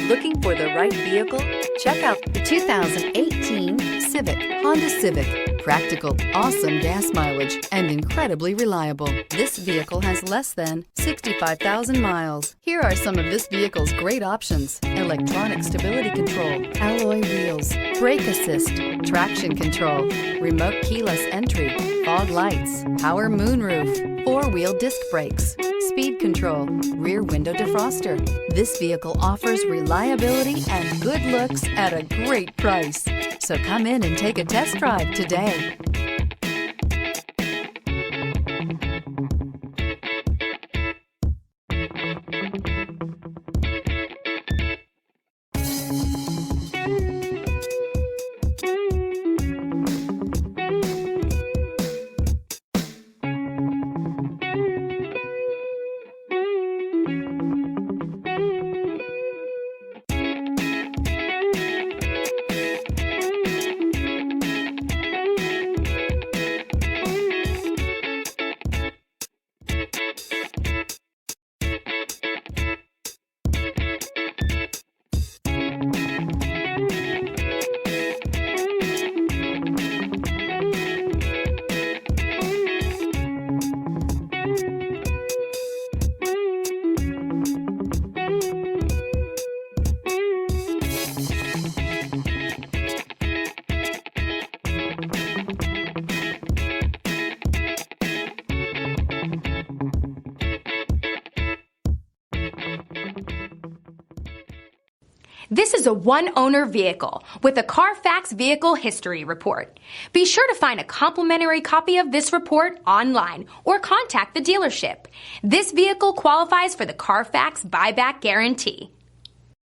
Looking for the right vehicle? Check out the 2018 Honda Civic. Practical, awesome gas mileage, and incredibly reliable. This vehicle has less than 65,000 miles. Here are some of this vehicle's great options: electronic stability control, alloy wheels, brake assist, traction control, remote keyless entry, fog lights, power moonroof, four-wheel disc brakes, speed control, rear window defroster. This vehicle offers reliability and good looks at a great price. So come in and take a test drive today. This is a one-owner vehicle with a Carfax Vehicle History Report. Be sure to find a complimentary copy of this report online or contact the dealership. This vehicle qualifies for the Carfax Buyback Guarantee.